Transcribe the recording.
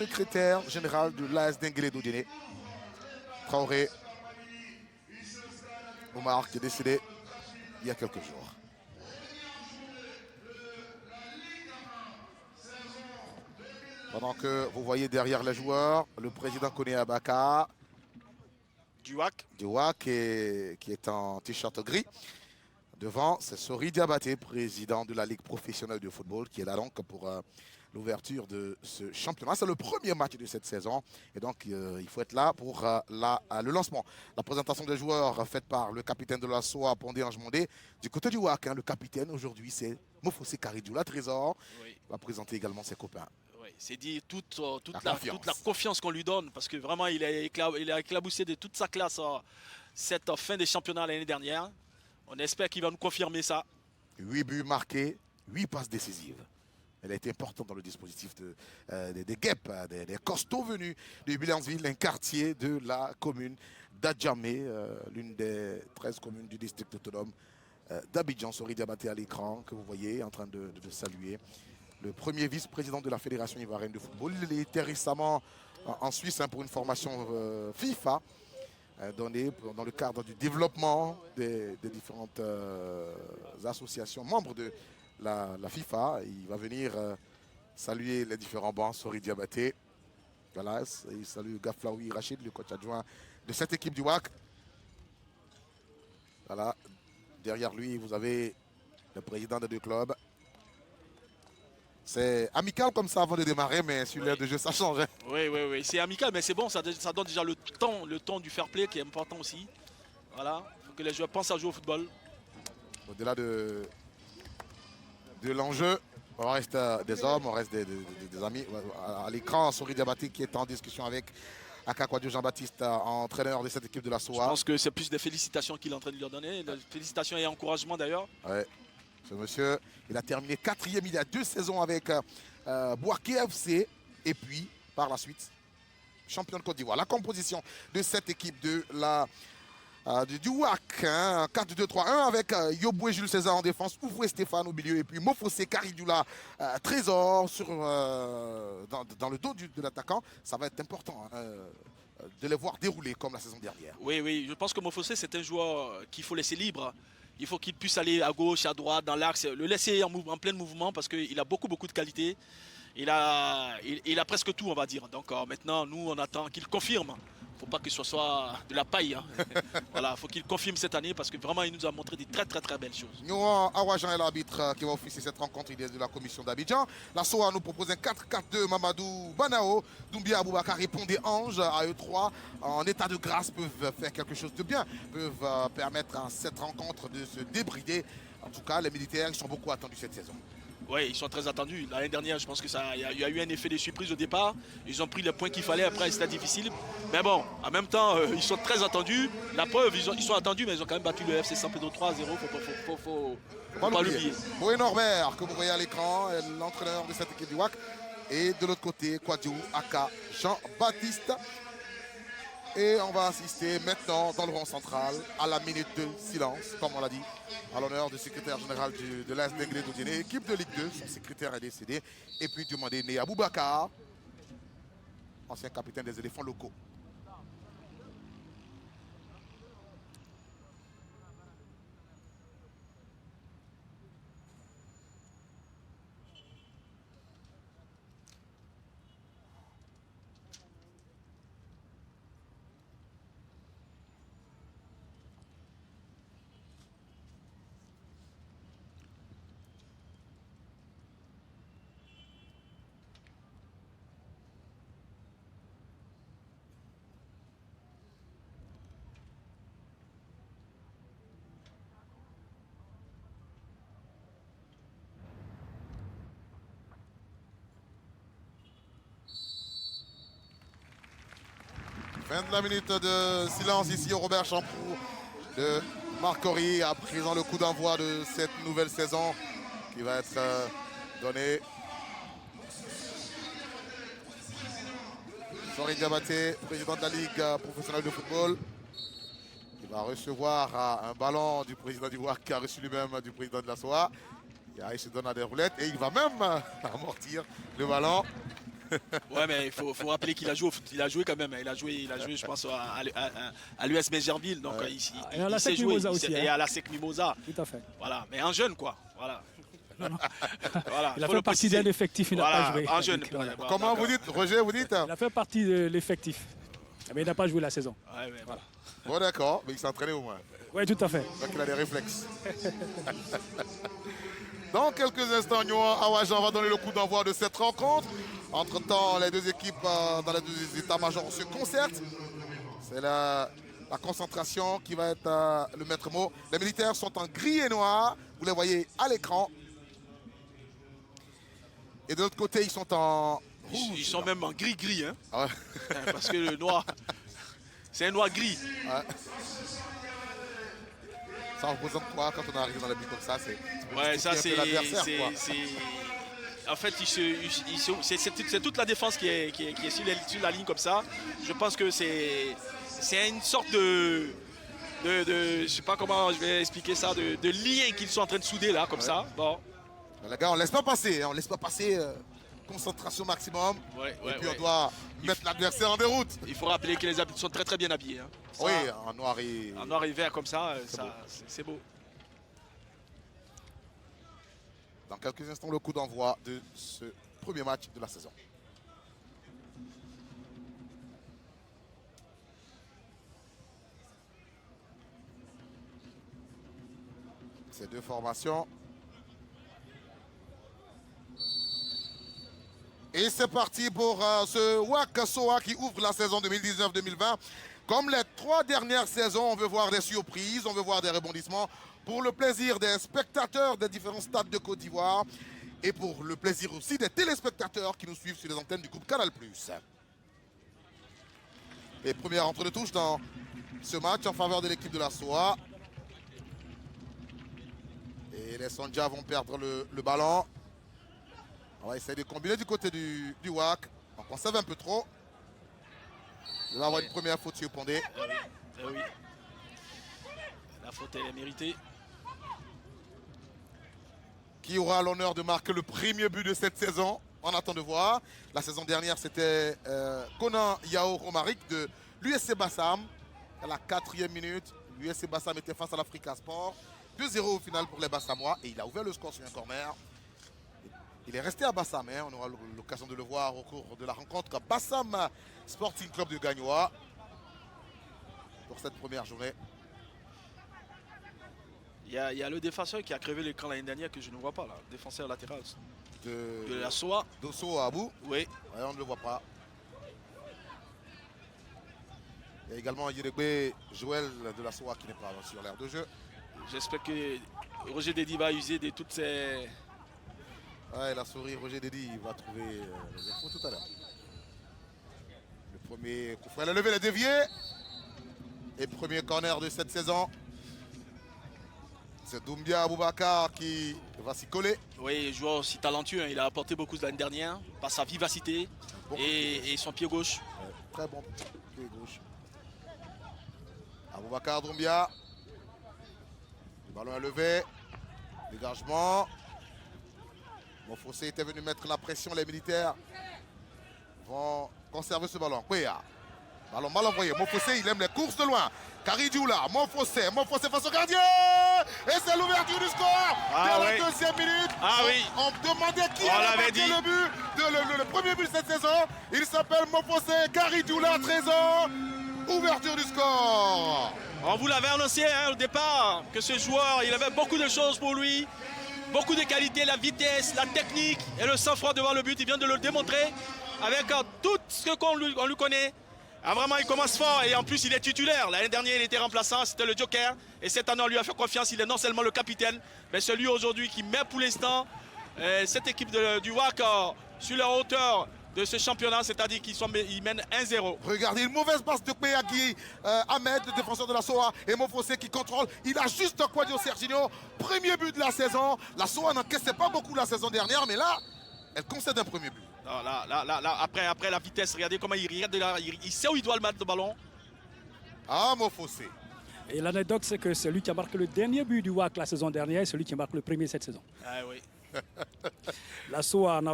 Secrétaire général de l'AS Denguélé d'Oudéné, Traoré Omar, qui est décédé il y a quelques jours. Pendant que vous voyez derrière les joueurs, le président Koné Abaka du WAC qui est en t-shirt gris. Devant, c'est Sori Diabaté, président de la Ligue professionnelle de football, qui est là donc pour l'ouverture de ce championnat. C'est le premier match de cette saison et donc il faut être là pour le lancement. La présentation des joueurs faite par le capitaine de la SOA, Pondé Angemondé. Du côté du WAC, le capitaine aujourd'hui, c'est Mofosé Karidjoula Trésor. Oui. Il va présenter également ses copains. Oui, c'est dit toute la confiance qu'on lui donne parce que vraiment il a éclaboussé de toute sa classe cette fin des championnats l'année dernière. On espère qu'il va nous confirmer ça. 8 buts marqués, 8 passes décisives. Elle a été importante dans le dispositif des guêpes, des costauds venus de Bilansville, un quartier de la commune d'Adjamé, l'une des 13 communes du district autonome d'Abidjan. Sori Diabaté à l'écran, que vous voyez en train de saluer. Le premier vice-président de la Fédération ivoirienne de football. Il était récemment en Suisse pour une formation FIFA, donnée dans le cadre du développement des différentes associations membres de la FIFA. Il va venir saluer les différents bancs. Sori Diabaté. Voilà, il salue Gaflaoui Rachid, le coach adjoint de cette équipe du WAC. Voilà, derrière lui, vous avez le président des deux clubs. C'est amical comme ça avant de démarrer, mais sur l'air de jeu, ça change. Hein. Oui, c'est amical, mais c'est bon, ça donne déjà le temps du fair play qui est important aussi. Voilà, il faut que les joueurs pensent à jouer au football. Au-delà de l'enjeu, on reste des hommes, on reste des amis. À l'écran, Sori Diabaté qui est en discussion avec Akakwadio Jean-Baptiste, entraîneur de cette équipe de la SOA. Je pense que c'est plus des félicitations qu'il est en train de lui donner, des félicitations et encouragement d'ailleurs. Ouais. Ce monsieur, il a terminé 4e il y a 2 saisons avec Bouaké FC et puis par la suite champion de Côte d'Ivoire. La composition de cette équipe de du WAC, 4-2-3-1 avec Yoboué Jules César en défense, Ouvoué Stéphane au milieu et puis Mofosé Karidjoula Trésor dans le dos de l'attaquant. Ça va être important de les voir dérouler comme la saison dernière. Oui, je pense que Mofosé c'est un joueur qu'il faut laisser libre. Il faut qu'il puisse aller à gauche, à droite, dans l'axe, le laisser en plein mouvement parce qu'il a beaucoup de qualité. Il a presque tout, on va dire. Donc maintenant, nous, on attend qu'il confirme. Il ne faut pas que ce soit de la paille. Hein. Voilà, il faut qu'il confirme cette année parce que vraiment, il nous a montré des très belles choses. Nouan Awajan est l'arbitre qui va officier cette rencontre. Il est de la commission d'Abidjan. La SOA nous propose un 4-4-2. Mamadou Banao, Doumbia Aboubakar répondait Ange à eux 3 en état de grâce peuvent faire quelque chose de bien, peuvent permettre à cette rencontre de se débrider. En tout cas, les militaires ils sont beaucoup attendus cette saison. Oui, ils sont très attendus. L'année dernière, je pense qu'il y a eu un effet de surprise au départ. Ils ont pris les points qu'il fallait. Après, c'était difficile. Mais bon, en même temps, ils sont très attendus. La preuve, ils sont attendus, mais ils ont quand même battu le FC San Pedro 3-0. Faut pas l'oublier. Boé Norbert, que vous voyez à l'écran, l'entraîneur de cette équipe du WAC. Et de l'autre côté, Kwadjo Aka Jean-Baptiste. Et on va assister maintenant dans le rond central à la minute de silence, comme on l'a dit, à l'honneur du secrétaire général de l'AS Denguélé d'Oudéné, équipe de Ligue 2, son secrétaire est décédé. Et puis demander Né Aboubakar, ancien capitaine des éléphants locaux. Fin de la minute de silence ici au Robert Champoux de Marcory. À présent le coup d'envoi de cette nouvelle saison qui va être donnée. Sori Diabaté, président de la Ligue professionnelle de football. Il va recevoir un ballon du président du WAC qui a reçu lui-même du président de la SOA. Il se donne à des roulettes et il va même amortir le ballon. Ouais, mais il faut rappeler qu'il a joué au foot. Il a joué quand même. Il a joué je pense, à l'US Mégerville. Donc, Et à la il sait SEC jouer. Mimosa aussi. Et à la SEC Mimosa. Tout à fait. Voilà, mais en jeune, quoi. Voilà. Non, non. Voilà, Il a faut fait le partie préciser. d'un effectif, il n'a Voilà, pas joué. en jeune. Donc, voilà. Voilà, Comment vous d'accord. dites, Roger, vous dites? Il a fait partie de l'effectif. Mais il n'a pas joué la saison. Ouais, ouais, voilà. Bon, d'accord, mais il s'est entraîné au moins. Oui, tout à fait. Donc il a des réflexes. Dans quelques instants, Nyoa Awajan va donner le coup d'envoi de cette rencontre. Entre-temps, les deux équipes dans les deux états-majors se concertent. C'est la concentration qui va être le maître mot. Les militaires sont en gris et noir. Vous les voyez à l'écran. Et de l'autre côté, ils sont en rouge. Ils sont même en gris-gris, hein. Ah ouais. Parce que le noir, c'est un noir gris. Ouais. Ça représente quoi quand on arrive dans la bulle comme ça? Ouais, ça c'est. l'adversaire, quoi. En fait, c'est toute la défense qui est sur la ligne comme ça. Je pense que c'est une sorte de je sais pas comment je vais expliquer ça, de lien qu'ils sont en train de souder là, comme ça. Bon. Les gars, on laisse pas passer, hein, on laisse pas passer. Concentration maximum. Ouais, Et puis on doit mettre l'adversaire en déroute. Il faut rappeler que les arbitres sont très très bien habillés. Hein. Ça, Oui, en noir et... En noir et vert comme ça, c'est beau. Dans quelques instants, le coup d'envoi de ce premier match de la saison. Ces deux formations. Et c'est parti pour ce WAC SOA qui ouvre la saison 2019-2020. Comme les 3 dernières saisons, on veut voir des surprises, on veut voir des rebondissements pour le plaisir des spectateurs des différents stades de Côte d'Ivoire et pour le plaisir aussi des téléspectateurs qui nous suivent sur les antennes du groupe Canal+. Et première entre de touche dans ce match en faveur de l'équipe de la SOA. Et les Sonja vont perdre le ballon. On va essayer de combiner du côté du WAC. On conserve un peu trop. Il va avoir une première faute sur Pondé. Oui. La faute elle est méritée. Qui aura l'honneur de marquer le premier but de cette saison? On attend de voir. La saison dernière, c'était Conan Yao Romaric de l'USC Bassam. À la 4e minute, l'USC Bassam était face à l'Africa Sport. 2-0 au final pour les Bassamois. Et il a ouvert le score sur un corner. Il est resté à Bassam, hein. On aura l'occasion de le voir au cours de la rencontre. Bassam Sporting Club de Gagnoa pour cette première journée. Il y a le défenseur qui a crevé l'écran l'année dernière que je ne vois pas là. Le défenseur latéral de la SOA. Dosso à bout. Oui. Ouais, on ne le voit pas. Il y a également Yeregbe Joël de la SOA qui n'est pas sur l'aire de jeu. J'espère que Roger Dédi va user de toutes ses... Ouais, la souris, Roger Dédi, il va trouver les infos tout à l'heure. Le premier coup franc, il a levé, il a dévié. Et premier corner de cette saison. C'est Doumbia Aboubakar qui va s'y coller. Oui, joueur aussi talentueux. Hein. Il a apporté beaucoup l'année dernière par sa vivacité et son pied gauche. Ouais, très bon pied gauche. Aboubakar Doumbia. Le ballon est levé. Dégagement. Mofossé était venu mettre la pression. Les militaires vont conserver ce ballon. Kwea. Ballon mal envoyé. Mofossé, il aime les courses de loin. Karidioula. Mofossé face au gardien. Et c'est l'ouverture du score. Dès la 2e minute. Ah oui. On demandait qui allait marquer le but. Le premier but de cette saison. Il s'appelle Mofossé. Karidioula, 13 ans. Ouverture du score. On vous l'avait annoncé hein, au départ que ce joueur, il avait beaucoup de choses pour lui. Beaucoup de qualités, la vitesse, la technique et le sang-froid devant le but. Il vient de le démontrer avec tout ce qu'on lui connaît. Ah, vraiment, il commence fort et en plus, il est titulaire. L'année dernière, il était remplaçant, c'était le joker. Et cette année, on lui a fait confiance. Il est non seulement le capitaine, mais celui aujourd'hui qui met pour l'instant cette équipe du WAC sur la hauteur de ce championnat, c'est-à-dire qu'ils mènent 1-0. Regardez, une mauvaise passe de Kpeyagui, Ahmed, le défenseur de la SOA, et Mofossé qui contrôle. Il a juste Quadio Serginho, premier but de la saison. La SOA n'encaissait pas beaucoup la saison dernière, mais là, elle concède un premier but. Non, là, après la vitesse, regardez comment il regarde là, il sait où il doit le mettre le ballon. Ah, Mofossé. Et l'anecdote, c'est que celui qui a marqué le dernier but du WAC la saison dernière est celui qui marque le premier cette saison. Ah oui. La SOA en a